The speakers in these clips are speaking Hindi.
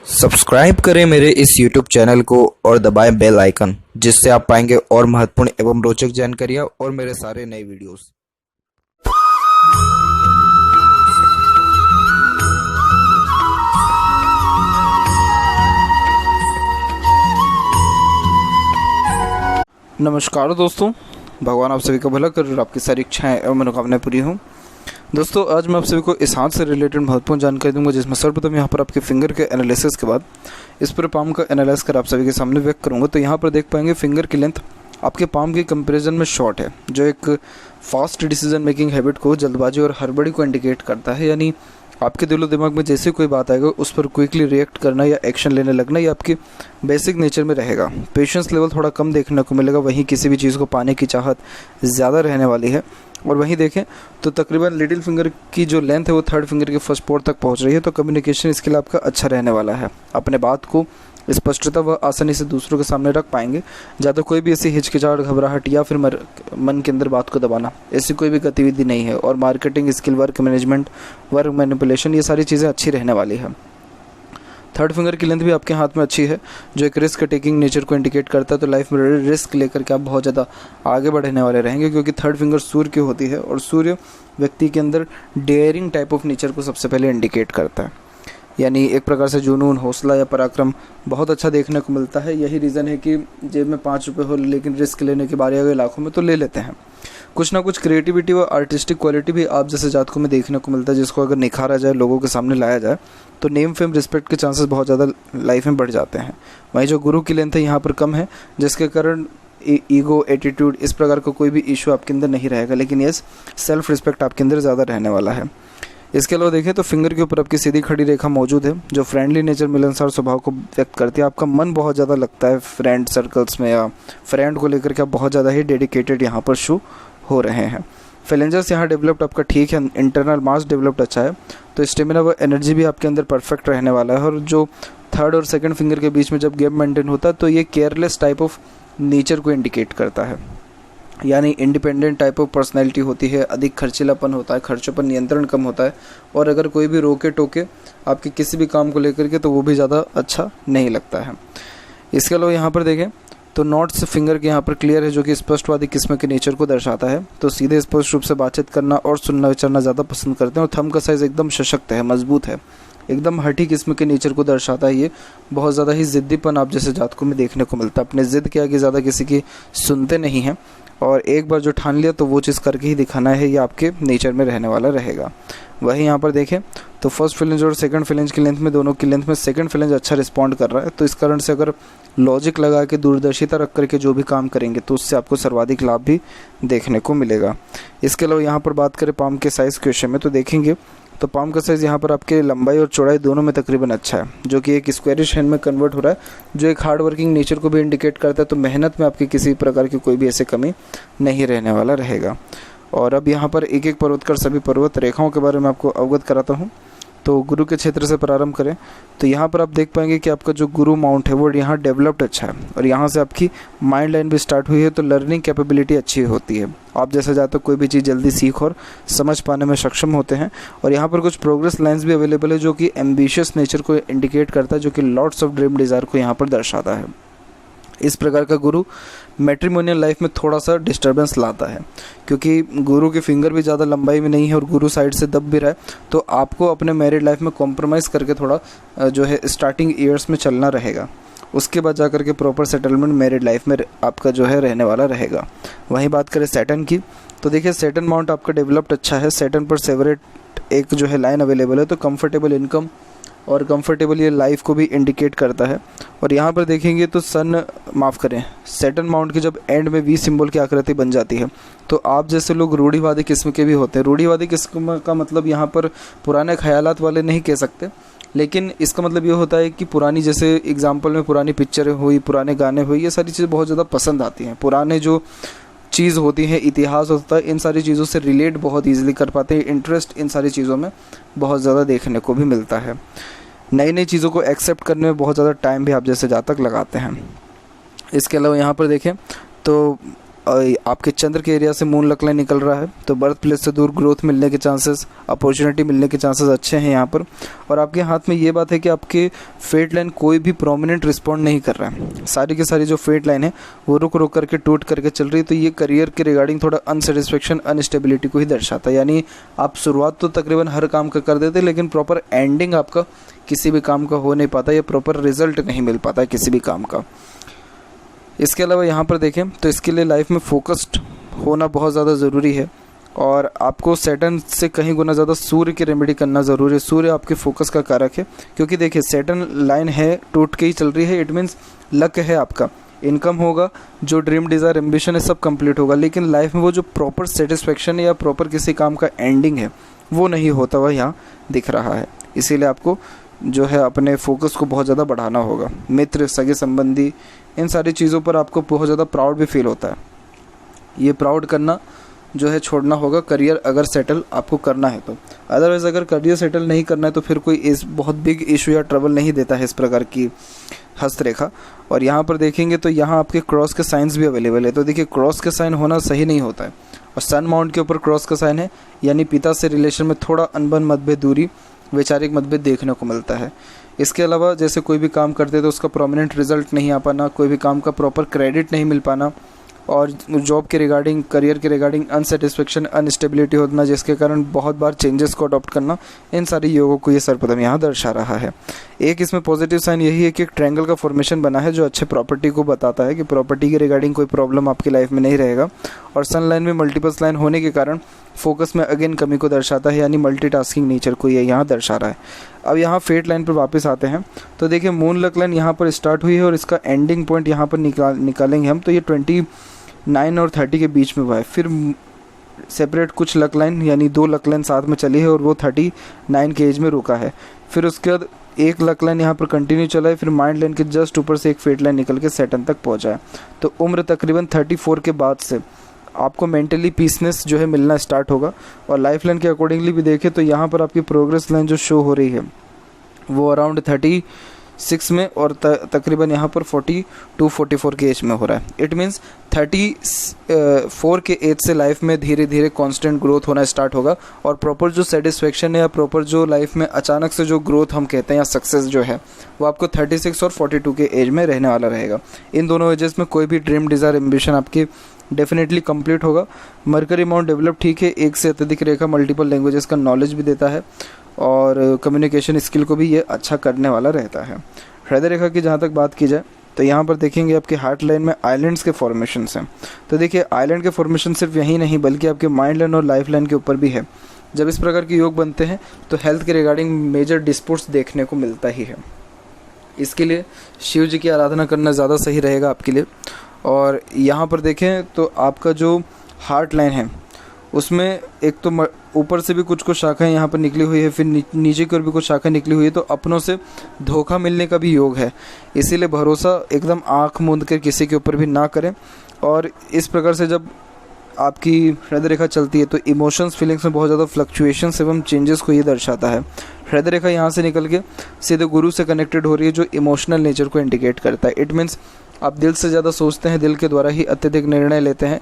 सब्सक्राइब करें मेरे इस YouTube चैनल को और दबाएं बेल आइकन, जिससे आप पाएंगे और महत्वपूर्ण एवं रोचक जानकारियाँ और मेरे सारे नए वीडियोस। नमस्कार दोस्तों, भगवान आप सभी का भला कर और आपकी सारी इच्छाएं एवं मनोकामनाएं पूरी हों। दोस्तों, आज मैं आप सभी को इस हाथ से रिलेटेड महत्वपूर्ण जानकारी दूंगा, जिसमें सर्वप्रथम यहाँ पर आपके फिंगर के एनालिसिस के बाद इस पर पाम का एनालाइज कर आप सभी के सामने व्यक्त करूंगा। तो यहाँ पर देख पाएंगे फिंगर की लेंथ आपके पाम के कंपैरिजन में शॉर्ट है, जो एक फास्ट डिसीजन मेकिंग हैबिट को, जल्दबाजी और हड़बड़ी को इंडिकेट करता है। यानी आपके दिलो दिमाग में जैसे कोई बात आएगा उस पर क्विकली रिएक्ट करना या एक्शन लेने लगना, ये आपकी बेसिक नेचर में रहेगा। पेशेंस लेवल थोड़ा कम देखने को मिलेगा, वहीं किसी भी चीज़ को पाने की चाहत ज़्यादा रहने वाली है। और वहीं देखें तो तकरीबन लिटिल फिंगर की जो लेंथ है वो थर्ड फिंगर के फर्स्ट पोर तक पहुंच रही है, तो कम्युनिकेशन स्किल आपका अच्छा रहने वाला है। अपने बात को स्पष्टता व आसानी से दूसरों के सामने रख पाएंगे। ज़्यादा कोई भी ऐसी हिचकिचाहट, घबराहट या फिर मन के अंदर बात को दबाना, ऐसी कोई भी गतिविधि नहीं है। और marketing skill, work management, work manipulation, ये सारी चीज़ें अच्छी रहने वाली है। थर्ड फिंगर की लेंथ भी आपके हाथ में अच्छी है, जो एक रिस्क टेकिंग नेचर को इंडिकेट करता है। तो लाइफ में रिस्क लेकर के आप बहुत ज़्यादा आगे बढ़ने वाले रहेंगे, क्योंकि थर्ड फिंगर सूर्य की होती है और सूर्य व्यक्ति के अंदर डेयरिंग टाइप ऑफ नेचर को सबसे पहले इंडिकेट करता है। यानी एक प्रकार से जुनून, हौसला या पराक्रम बहुत अच्छा देखने को मिलता है। यही रीज़न है कि जेब में 5 रुपये हो लेकिन रिस्क लेने की बारी आ गई लाखों में तो ले लेते हैं। कुछ ना कुछ क्रिएटिविटी व आर्टिस्टिक क्वालिटी भी आप जैसे जातकों में देखने को मिलता है, जिसको अगर निखारा जाए, लोगों के सामने लाया जाए, तो नेम फेम रिस्पेक्ट के चांसेस बहुत ज़्यादा लाइफ में बढ़ जाते हैं। वहीं जो गुरु की लेंथ है यहाँ पर कम है, जिसके कारण ईगो, एटीट्यूड, इस प्रकार का कोई भी इशू आपके अंदर नहीं रहेगा, लेकिन यस, सेल्फ रिस्पेक्ट आपके अंदर ज़्यादा रहने वाला है। इसके अलावा देखें तो फिंगर के ऊपर आपकी सीधी खड़ी रेखा मौजूद है, जो फ्रेंडली नेचर, मिलनसार स्वभाव को व्यक्त करती है। आपका मन बहुत ज़्यादा लगता है फ्रेंड सर्कल्स में, या फ्रेंड को लेकर के आप बहुत ज़्यादा ही डेडिकेटेड यहाँ पर शो हो रहे हैं। फेलेंजर्स यहाँ डेवलप्ड आपका ठीक है, इंटरनल मास डेवलप्ड अच्छा है, तो स्टेमिना व एनर्जी भी आपके अंदर परफेक्ट रहने वाला है। और जो थर्ड और सेकंड फिंगर के बीच में जब गैप मेंटेन होता है तो ये केयरलेस टाइप ऑफ नेचर को इंडिकेट करता है। यानी इंडिपेंडेंट टाइप ऑफ पर्सनैलिटी होती है, अधिक खर्चीलापन होता है, खर्चों पर नियंत्रण कम होता है, और अगर कोई भी रोके टोके आपके किसी भी काम को लेकर के तो वो भी ज़्यादा अच्छा नहीं लगता है। इसके अलावा यहाँ पर देखें तो नॉट्स फिंगर के यहाँ पर क्लियर है, जो कि स्पष्टवादी किस्म के नेचर को दर्शाता है। तो सीधे स्पष्ट रूप से बातचीत करना और सुनना विचारना ज़्यादा पसंद करते हैं। और थंब का साइज़ एकदम सशक्त है, मजबूत है, एकदम हठी किस्म के नेचर को दर्शाता है। ये बहुत ज़्यादा ही ज़िद्दीपन आप जैसे जातकों में देखने को मिलता है। अपने ज़िद के आगे ज़्यादा किसी की सुनते नहीं हैं, और एक बार जो ठान लिया तो वो चीज़ करके ही दिखाना है, ये आपके नेचर में रहने वाला रहेगा। वहीं यहाँ पर देखें तो फर्स्ट फिलेंज और सेकंड फिलेंज की लेंथ में, दोनों की लेंथ में सेकंड फिलेंज अच्छा रिस्पॉन्ड कर रहा है। तो इस कारण से अगर लॉजिक लगा के, दूरदर्शिता रख करके जो भी काम करेंगे तो उससे आपको सर्वाधिक लाभ भी देखने को मिलेगा। इसके अलावा यहाँ पर बात करें पाम के साइज़ के विषय में, तो देखेंगे तो पाम का साइज़ यहाँ पर आपके लंबाई और चौड़ाई दोनों में तकरीबन अच्छा है, जो कि एक स्क्वायरिश हैंड में कन्वर्ट हो रहा है, जो एक हार्ड वर्किंग नेचर को भी इंडिकेट करता है। तो मेहनत में आपकी किसी प्रकार की कोई भी ऐसी कमी नहीं रहने वाला रहेगा। और अब यहाँ पर एक एक पर्वत कर सभी पर्वत रेखाओं के बारे में आपको अवगत कराता हूँ। तो गुरु के क्षेत्र से प्रारंभ करें तो यहाँ पर आप देख पाएंगे कि आपका जो गुरु माउंट है वो यहाँ डेवलप्ड अच्छा है, और यहाँ से आपकी माइंड लाइन भी स्टार्ट हुई है, तो लर्निंग कैपेबिलिटी अच्छी होती है। आप जैसे जाते कोई भी चीज़ जल्दी सीख और समझ पाने में सक्षम होते हैं। और यहाँ पर कुछ प्रोग्रेस लाइन्स भी अवेलेबल है, जो कि एम्बिशियस नेचर को इंडिकेट करता है, जो कि लॉट्स ऑफ ड्रीम डिज़ायर को यहाँ पर दर्शाता है। इस प्रकार का गुरु मैट्रिमोनियल लाइफ में थोड़ा सा डिस्टर्बेंस लाता है, क्योंकि गुरु की फिंगर भी ज़्यादा लंबाई में नहीं है और गुरु साइड से दब भी रहा है, तो आपको अपने मैरिड लाइफ में कॉम्प्रोमाइज़ करके थोड़ा जो है स्टार्टिंग ईयर्स में चलना रहेगा। उसके बाद जाकर के प्रॉपर सेटलमेंट मैरिड लाइफ में आपका जो है रहने वाला रहेगा। वहीं बात करें सैटर्न की, तो देखिए सैटर्न माउंट आपका डेवलप्ड अच्छा है। सैटर्न पर सेवरेट एक जो है लाइन अवेलेबल है, तो कंफर्टेबल इनकम और कंफर्टेबल ये लाइफ को भी इंडिकेट करता है। और यहाँ पर देखेंगे तो सैटर्न माउंट की जब एंड में वी सिंबल की आकृति बन जाती है, तो आप जैसे लोग रूढ़िवादी किस्म के भी होते हैं। रूढ़िवादी किस्म का मतलब यहाँ पर पुराने ख्यालात वाले नहीं कह सकते, लेकिन इसका मतलब ये होता है कि पुरानी, जैसे एग्जाम्पल में पुरानी पिक्चरें हुई, पुराने गाने हुए, ये सारी चीज़ें बहुत ज़्यादा पसंद आती हैं। पुराने जो चीज़ होती है, इतिहास होता है, इन सारी चीज़ों से रिलेट बहुत ईजिली कर पाते हैं। इंटरेस्ट इन सारी चीज़ों में बहुत ज़्यादा देखने को भी मिलता है। नई नई चीज़ों को एक्सेप्ट करने में बहुत ज़्यादा टाइम भी आप जैसे जातक लगाते हैं। इसके अलावा यहाँ पर देखें तो आपके चंद्र के एरिया से मून लक लाइन निकल रहा है, तो बर्थ प्लेस से दूर ग्रोथ मिलने के चांसेस, अपॉर्चुनिटी मिलने के चांसेस अच्छे हैं यहाँ पर। और आपके हाथ में ये बात है कि आपके फेट लाइन कोई भी प्रोमिनेंट रिस्पॉन्ड नहीं कर रहा है, सारी की सारी जो फेट लाइन है वो रुक रुक करके टूट करके चल रही है। तो ये करियर के रिगार्डिंग थोड़ा अनसेटिस्फेक्शन, अनस्टेबिलिटी को ही दर्शाता है। यानी आप शुरुआत तो तकरीबन हर काम का कर देते, लेकिन प्रॉपर एंडिंग आपका किसी भी काम का हो नहीं पाता, या प्रॉपर रिजल्ट नहीं मिल पाता है किसी भी काम का। इसके अलावा यहाँ पर देखें तो इसके लिए लाइफ में फोकस्ड होना बहुत ज़्यादा ज़रूरी है, और आपको सैटर्न से कहीं गुना ज़्यादा सूर्य की रेमेडी करना ज़रूरी है। सूर्य आपके फोकस का कारक है, क्योंकि देखिए सैटर्न लाइन है टूट के ही चल रही है, इट मीन्स लक है आपका, इनकम होगा, जो ड्रीम डिज़ायर एम्बिशन है सब कंप्लीट होगा, लेकिन लाइफ में वो जो प्रॉपर सेटिस्फेक्शन या प्रॉपर किसी काम का एंडिंग है वो नहीं होता हुआ यहाँ दिख रहा है। इसीलिए आपको जो है अपने फोकस को बहुत ज़्यादा बढ़ाना होगा। मित्र, सगे संबंधी, इन सारी चीज़ों पर आपको बहुत ज़्यादा प्राउड भी फील होता है, ये प्राउड करना जो है छोड़ना होगा, करियर अगर सेटल आपको करना है तो। अदरवाइज़ अगर करियर सेटल नहीं करना है तो फिर कोई इस बहुत बिग इशू या ट्रबल नहीं देता है इस प्रकार की हस्तरेखा। और यहाँ पर देखेंगे तो यहाँ आपके क्रॉस के साइंस भी अवेलेबल है, तो देखिए क्रॉस के साइन होना सही नहीं होता है, और सन माउंट के ऊपर क्रॉस का साइन है, यानी पिता से रिलेशन में थोड़ा अनबन, मतभेद, दूरी, वैचारिक मतभेद देखने को मिलता है। इसके अलावा जैसे कोई भी काम करते तो उसका प्रोमिनेंट रिजल्ट नहीं आ पाना, कोई भी काम का प्रॉपर क्रेडिट नहीं मिल पाना, और जॉब के रिगार्डिंग, करियर के रिगार्डिंग अनसेटिस्फेक्शन, अनस्टेबिलिटी होना, जिसके कारण बहुत बार चेंजेस को अडॉप्ट करना, इन सारी योगों को ये सर्पदम यहाँ दर्शा रहा है। एक इसमें पॉजिटिव साइन यही है कि एक ट्रायंगल का फॉर्मेशन बना है, जो अच्छे प्रॉपर्टी को बताता है कि प्रॉपर्टी के रिगार्डिंग कोई प्रॉब्लम आपकी लाइफ में नहीं रहेगा। और सन लाइन में मल्टीपल्स लाइन होने के कारण फोकस में अगेन कमी को दर्शाता है, यानी मल्टीटास्किंग नेचर को ये यहाँ दर्शा रहा है। अब यहाँ फेट लाइन पर वापस आते हैं, तो देखिए मून लक लाइन यहाँ पर स्टार्ट हुई है, और इसका एंडिंग पॉइंट यहाँ पर निकालेंगे हम, तो ये 29 और 30 के बीच में हुआ है। फिर सेपरेट कुछ लक लाइन, यानी 2 लक लाइन साथ में चली है, और वो 39 के एज में रुका है। फिर उसके बाद एक लक लाइन यहाँ पर कंटिन्यू चला है, फिर माइंड लाइन के जस्ट ऊपर से एक फेट लाइन निकल के सैटर्न तक पहुँचा है। तो उम्र तकरीबन 34 के बाद से आपको मेंटली पीसनेस जो है मिलना स्टार्ट होगा। और लाइफ लाइन के अकॉर्डिंगली भी देखें तो यहाँ पर आपकी प्रोग्रेस लाइन जो शो हो रही है वो अराउंड 36 में, और तकरीबन यहाँ पर 42-44 के एज में हो रहा है। इट मीन्स 34 के एज से लाइफ में धीरे धीरे कांस्टेंट ग्रोथ होना स्टार्ट होगा, और प्रॉपर जो सेटिस्फेक्शन है या प्रॉपर जो लाइफ में अचानक से जो ग्रोथ हम कहते हैं या सक्सेस जो है वो आपको 36 और 42 के एज में रहने वाला रहेगा। इन दोनों एजेस में कोई भी ड्रीम डिज़ायर एम्बिशन आपकी डेफिनेटली कंप्लीट होगा। मरकरी माउंट डेवलप ठीक है, एक से अत्यधिक रेखा मल्टीपल लैंग्वेजेस का नॉलेज भी देता है, और कम्युनिकेशन स्किल को भी ये अच्छा करने वाला रहता है। हृदय रेखा की जहाँ तक बात की जाए तो यहाँ पर देखेंगे आपके हार्ट लाइन में आइलैंड्स के फॉर्मेशन हैं। तो देखिए आइलैंड के फॉर्मेशन सिर्फ यही नहीं बल्कि आपके माइंड लाइन और लाइफ लाइन के ऊपर भी है। जब इस प्रकार के योग बनते हैं तो हेल्थ के रिगार्डिंग मेजर डिस्प्यूट्स देखने को मिलता ही है। इसके लिए शिव जी की आराधना करना ज़्यादा सही रहेगा आपके लिए। और यहाँ पर देखें तो आपका जो हार्ट लाइन है उसमें एक तो ऊपर से भी कुछ शाखाएं यहाँ पर निकली हुई है, फिर नीचे की ओर भी कुछ शाखा निकली हुई है, तो अपनों से धोखा मिलने का भी योग है। इसीलिए भरोसा एकदम आँख मूंद कर किसी के ऊपर भी ना करें। और इस प्रकार से जब आपकी हृदय रेखा चलती है तो इमोशंस, फीलिंग्स में बहुत ज़्यादा फ्लक्चुएशंस एवं चेंजेस को ये दर्शाता है। हृदय रेखा यहाँ से निकल के सीधे गुरु से कनेक्टेड हो रही है, जो इमोशनल नेचर को इंडिकेट करता है। इट मीन्स आप दिल से ज़्यादा सोचते हैं, दिल के द्वारा ही अत्यधिक निर्णय लेते हैं,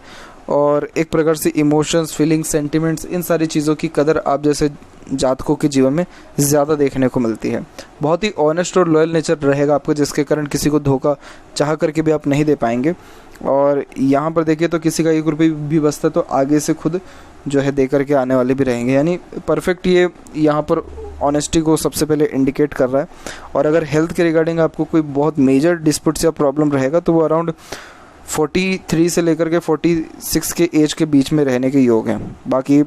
और एक प्रकार से इमोशंस, फीलिंग्स, सेंटिमेंट्स, इन सारी चीज़ों की कदर आप जैसे जातकों के जीवन में ज़्यादा देखने को मिलती है। बहुत ही ऑनेस्ट और लॉयल नेचर रहेगा आपको, जिसके कारण किसी को धोखा चाह करके भी आप नहीं दे पाएंगे। और यहाँ पर देखिए तो किसी का 1 रुपये भी बचता है तो आगे से खुद जो है दे करके आने वाले भी रहेंगे, यानी परफेक्ट ये यहाँ पर ऑनेस्टी को सबसे पहले इंडिकेट कर रहा है। और अगर हेल्थ के रिगार्डिंग आपको कोई बहुत मेजर डिस्प्यूट्स या प्रॉब्लम रहेगा तो वो अराउंड 43 से लेकर के 46 के एज के बीच में रहने के योग हैं। बाकी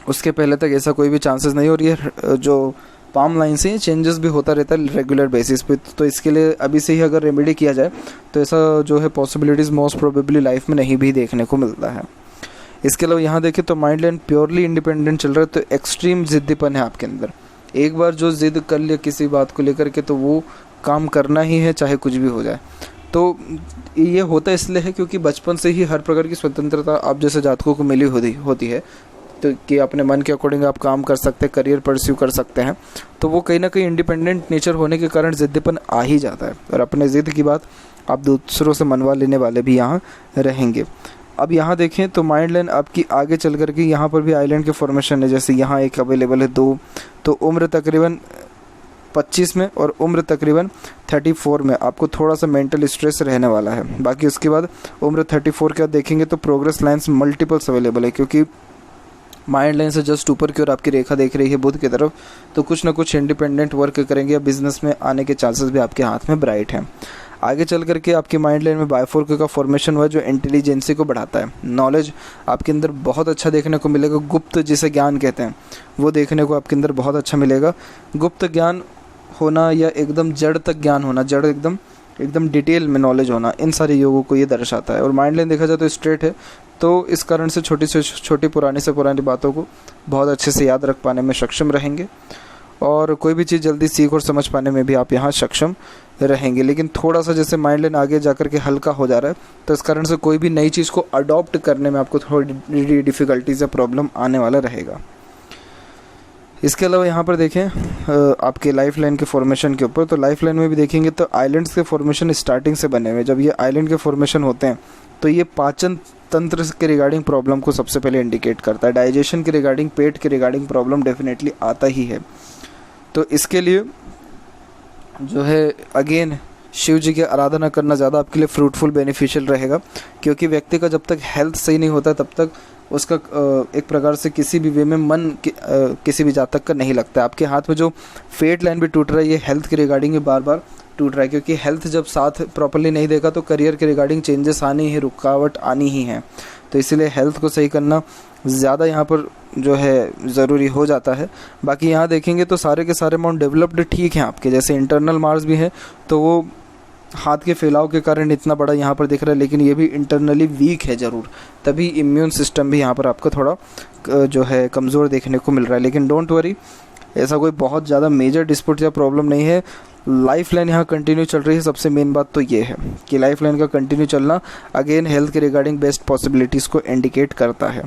उसके पहले तक ऐसा कोई भी चांसेस नहीं। और ये जो पाम लाइन से चेंजेस भी होता रहता है रेगुलर बेसिस पे, तो इसके लिए अभी से ही अगर रेमेडी किया जाए तो ऐसा जो है पॉसिबिलिटीज़ मोस्ट प्रोबेबली लाइफ में नहीं भी देखने को मिलता है। इसके अलावा यहाँ देखें तो माइंड लाइन प्योरली इंडिपेंडेंट चल रहा है, तो एक्सट्रीम ज़िद्दीपन है आपके अंदर। एक बार जो ज़िद कर लिया किसी बात को लेकर के तो वो काम करना ही है, चाहे कुछ भी हो जाए। तो ये होता इसलिए है क्योंकि बचपन से ही हर प्रकार की स्वतंत्रता आप जैसे जातकों को मिली होती है, तो कि अपने मन के अकॉर्डिंग आप काम कर सकते हैं, करियर परस्यू कर सकते हैं। तो वो कहीं ना कहीं इंडिपेंडेंट नेचर होने के कारण ज़िद्दीपन आ ही जाता है, और अपने ज़िद की बात आप दूसरों से मनवा लेने वाले भी यहाँ रहेंगे। अब यहाँ देखें तो माइंड लाइन आपकी आगे चल कर के यहाँ पर भी आइलैंड के फॉर्मेशन है, जैसे यहाँ एक अवेलेबल है 2, तो उम्र तकरीबन 25 में और उम्र तकरीबन 34 में आपको थोड़ा सा मेंटल स्ट्रेस रहने वाला है। बाकी उसके बाद उम्र 34 के बाद देखेंगे तो प्रोग्रेस लाइन्स मल्टीपल्स अवेलेबल है, क्योंकि माइंड लाइन से जस्ट ऊपर की ओर आपकी रेखा देख रही है बुध की तरफ, तो कुछ ना कुछ इंडिपेंडेंट वर्क करेंगे या बिजनेस में आने के चांसेस भी आपके हाथ में ब्राइट हैं। आगे चल करके आपकी माइंड लाइन में बायफोर्क का फॉर्मेशन हुआ जो इंटेलिजेंसी को बढ़ाता है। नॉलेज आपके अंदर बहुत अच्छा देखने को मिलेगा, गुप्त जिसे ज्ञान कहते हैं वो देखने को आपके अंदर बहुत अच्छा मिलेगा। गुप्त ज्ञान होना या एकदम जड़ तक ज्ञान होना, जड़ एकदम डिटेल में नॉलेज होना, इन सारे योगों को ये दर्शाता है। और माइंड लाइन देखा जाए तो स्ट्रेट है, तो इस कारण से छोटी से छोटी पुरानी से पुरानी बातों को बहुत अच्छे से याद रख पाने में सक्षम रहेंगे और कोई भी चीज़ जल्दी सीख और समझ पाने में भी आप यहाँ सक्षम रहेंगे। लेकिन थोड़ा सा जैसे माइंड लाइन आगे जा कर के हल्का हो जा रहा है, तो इस कारण से कोई भी नई चीज़ को अडॉप्ट करने में आपको थोड़ी डिफ़िकल्टीज या प्रॉब्लम आने वाला रहेगा। इसके अलावा यहाँ पर देखें आपके लाइफ लाइन के फॉर्मेशन के ऊपर, तो लाइफ लाइन में भी देखेंगे तो आइलैंड्स के फॉर्मेशन स्टार्टिंग से बने हुए। जब ये आइलैंड के फॉर्मेशन होते हैं तो ये पाचन तंत्र के रिगार्डिंग प्रॉब्लम को सबसे पहले इंडिकेट करता है। डाइजेशन के रिगार्डिंग, पेट के रिगार्डिंग प्रॉब्लम डेफिनेटली आता ही है। तो इसके लिए जो है अगेन शिव जी की आराधना करना ज़्यादा आपके लिए फ्रूटफुल बेनिफिशियल रहेगा, क्योंकि व्यक्ति का जब तक हेल्थ सही नहीं होता तब तक उसका एक प्रकार से किसी भी वे में मन किसी भी जातक का नहीं लगता है। आपके हाथ में जो फेट लाइन भी टूट रहा है ये हेल्थ के रिगार्डिंग ही बार बार टूट रहा है, क्योंकि हेल्थ जब साथ प्रॉपर्ली नहीं देगा तो करियर के रिगार्डिंग चेंजेस आनी ही, रुकावट आनी ही है। तो इसीलिए हेल्थ को सही करना ज़्यादा यहाँ पर जो है ज़रूरी हो जाता है। बाकी यहाँ देखेंगे तो सारे के सारे अमाउंट डेवलप्ड ठीक हैं आपके, जैसे इंटरनल मार्स भी है तो वो हाथ के फैलाव के कारण इतना बड़ा यहाँ पर दिख रहा है, लेकिन ये भी इंटरनली वीक है ज़रूर, तभी इम्यून सिस्टम भी यहाँ पर आपको थोड़ा जो है कमज़ोर देखने को मिल रहा है। लेकिन डोंट वरी, ऐसा कोई बहुत ज़्यादा मेजर डिस्प्यूट या प्रॉब्लम नहीं है। लाइफ लाइन यहाँ कंटिन्यू चल रही है। सबसे मेन बात तो ये है कि लाइफ लाइन का कंटिन्यू चलना अगेन हेल्थ के रिगार्डिंग बेस्ट पॉसिबिलिटीज़ को इंडिकेट करता है।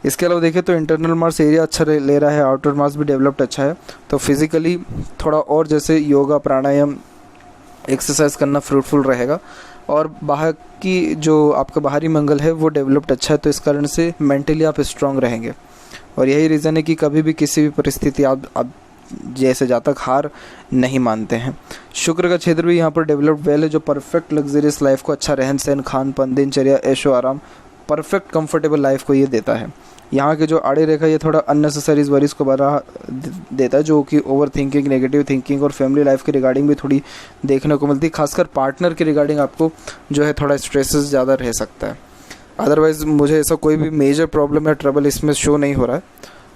इसके अलावा देखें तो इंटरनल मार्स एरिया अच्छा ले रहा है, आउटर मार्स भी डेवलप्ड अच्छा है, तो फिज़िकली थोड़ा और जैसे योगा प्राणायाम एक्सरसाइज करना फ्रूटफुल रहेगा। और बाहर की जो आपका बाहरी मंगल है वो डेवलप्ड अच्छा है, तो इस कारण से मेंटली आप स्ट्रांग रहेंगे। और यही रीज़न है कि कभी भी किसी भी परिस्थिति आप जैसे जातक हार नहीं मानते हैं। शुक्र का क्षेत्र भी यहाँ पर डेवलप्ड वेल है, जो परफेक्ट लग्जरियस लाइफ को, अच्छा रहन सहन, खान पान, दिनचर्या, ऐशो आराम, परफेक्ट कंफर्टेबल लाइफ को ये देता है। यहाँ के जो आड़े रेखा ये थोड़ा अननेसेसरी वरीज को बढ़ा देता है, जो कि ओवर थिंकिंग, नेगेटिव थिंकिंग और फैमिली लाइफ के रिगार्डिंग भी थोड़ी देखने को मिलती है। खासकर पार्टनर के रिगार्डिंग आपको जो है थोड़ा स्ट्रेसेस ज़्यादा रह सकता है। अदरवाइज़ मुझे ऐसा कोई भी मेजर प्रॉब्लम या ट्रबल इसमें शो नहीं हो रहा है।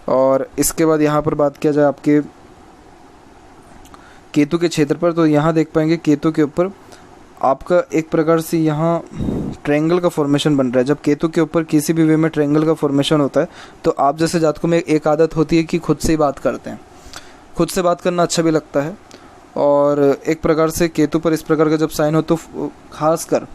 और इसके बाद यहाँ पर बात किया जाए आपके केतु के क्षेत्र पर, तो यहाँ देख पाएंगे केतु के ऊपर आपका एक प्रकार से यहाँ ट्रायंगल का फॉर्मेशन बन रहा है। जब केतु के ऊपर किसी भी वे में ट्रायंगल का फॉर्मेशन होता है तो आप जैसे जातकों में एक आदत होती है कि खुद से ही बात करते हैं। खुद से बात करना अच्छा भी लगता है, और एक प्रकार से केतु पर इस प्रकार का जब साइन हो तो खासकर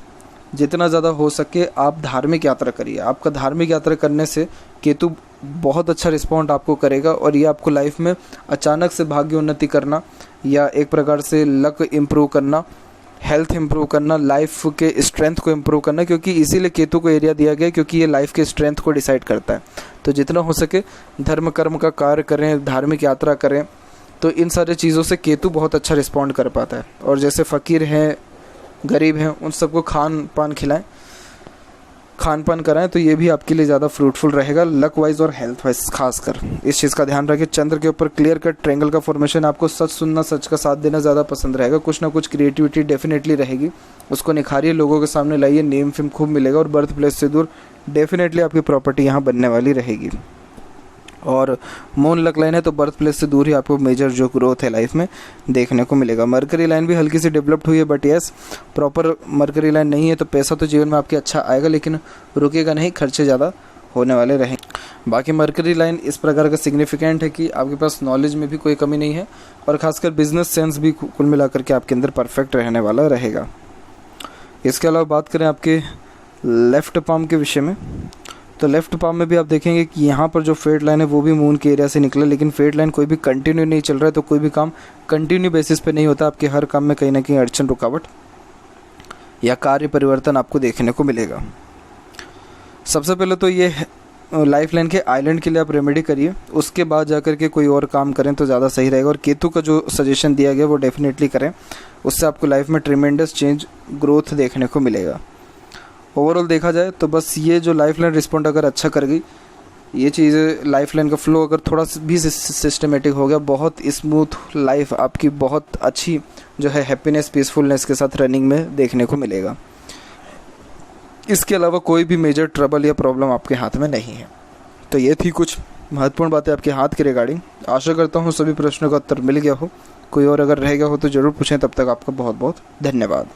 जितना ज़्यादा हो सके आप धार्मिक यात्रा करिए। आपका धार्मिक यात्रा करने से केतु बहुत अच्छा रिस्पॉन्ड आपको करेगा, और ये आपको लाइफ में अचानक से भाग्य उन्नति करना या एक प्रकार से लक इम्प्रूव करना, हेल्थ इम्प्रूव करना, लाइफ के स्ट्रेंथ को इम्प्रूव करना, क्योंकि इसीलिए केतु को एरिया दिया गया क्योंकि ये लाइफ के स्ट्रेंथ को डिसाइड करता है। तो जितना हो सके धर्म कर्म का कार्य करें, धार्मिक यात्रा करें, तो इन सारी चीज़ों से केतु बहुत अच्छा रिस्पॉन्ड कर पाता है। और जैसे फ़कीर हैं, गरीब हैं, उन सबको खान पान खिलाएं, खान पान कराएं, तो ये भी आपके लिए ज़्यादा फ्रूटफुल रहेगा लक वाइज और हेल्थ वाइज। खासकर इस चीज़ का ध्यान रखें। चंद्र के ऊपर क्लियर कट ट्रायंगल का फॉर्मेशन, आपको सच सुनना, सच का साथ देना ज़्यादा पसंद रहेगा। कुछ ना कुछ क्रिएटिविटी डेफिनेटली रहेगी, उसको निखारिए, लोगों के सामने लाइए, नेम फेम खूब मिलेगा, और बर्थ प्लेस से दूर डेफिनेटली आपकी प्रॉपर्टी यहाँ बनने वाली रहेगी। और मून लक लाइन है तो बर्थ प्लेस से दूर ही आपको मेजर जो ग्रोथ है लाइफ में देखने को मिलेगा। मरकरी लाइन भी हल्की सी डेवलप्ड हुई है, but yes proper mercury line नहीं है तो पैसा तो जीवन में आपके अच्छा आएगा, लेकिन रुकेगा नहीं, खर्चे ज़्यादा होने वाले रहेंगे। बाकी मरकरी लाइन इस प्रकार का सिग्निफिकेंट है कि आपके पास नॉलेज में भी कोई कमी नहीं है, और ख़ासकर बिजनेस सेंस भी कुल मिलाकर के आपके अंदर परफेक्ट रहने वाला रहेगा। इसके अलावा बात करें आपके लेफ़्ट पाम के विषय में, तो लेफ़्ट पाम में भी आप देखेंगे कि यहाँ पर जो फेट लाइन है वो भी मून के एरिया से निकला, लेकिन फेट लाइन कोई भी कंटिन्यू नहीं चल रहा है, तो कोई भी काम कंटिन्यू बेसिस पे नहीं होता। आपके हर काम में कहीं ना कहीं अड़चन, रुकावट या कार्य परिवर्तन आपको देखने को मिलेगा। सबसे पहले तो ये लाइफ लाइन के आइलैंड के लिए आप रेमेडी करिए, उसके बाद जाकर के कोई और काम करें तो ज़्यादा सही रहेगा। और केतु का जो सजेशन दिया गया वो डेफिनेटली करें, उससे आपको लाइफ में ट्रिमेंडस चेंज ग्रोथ देखने को मिलेगा। ओवरऑल देखा जाए तो बस ये जो लाइफ लाइन रिस्पॉन्ड अगर अच्छा कर गई, ये चीज़ लाइफ लाइन का फ्लो अगर थोड़ा भी सिस्टमेटिक हो गया, बहुत स्मूथ लाइफ आपकी बहुत अच्छी जो है हैप्पीनेस पीसफुलनेस के साथ रनिंग में देखने को मिलेगा। इसके अलावा कोई भी मेजर ट्रबल या प्रॉब्लम आपके हाथ में नहीं है। तो ये थी कुछ महत्वपूर्ण बातें आपके हाथ के रिगार्डिंग। आशा करता हूँ सभी प्रश्नों का उत्तर मिल गया हो। कोई और अगर रह गया हो तो ज़रूर पूछें। तब तक आपका बहुत बहुत धन्यवाद।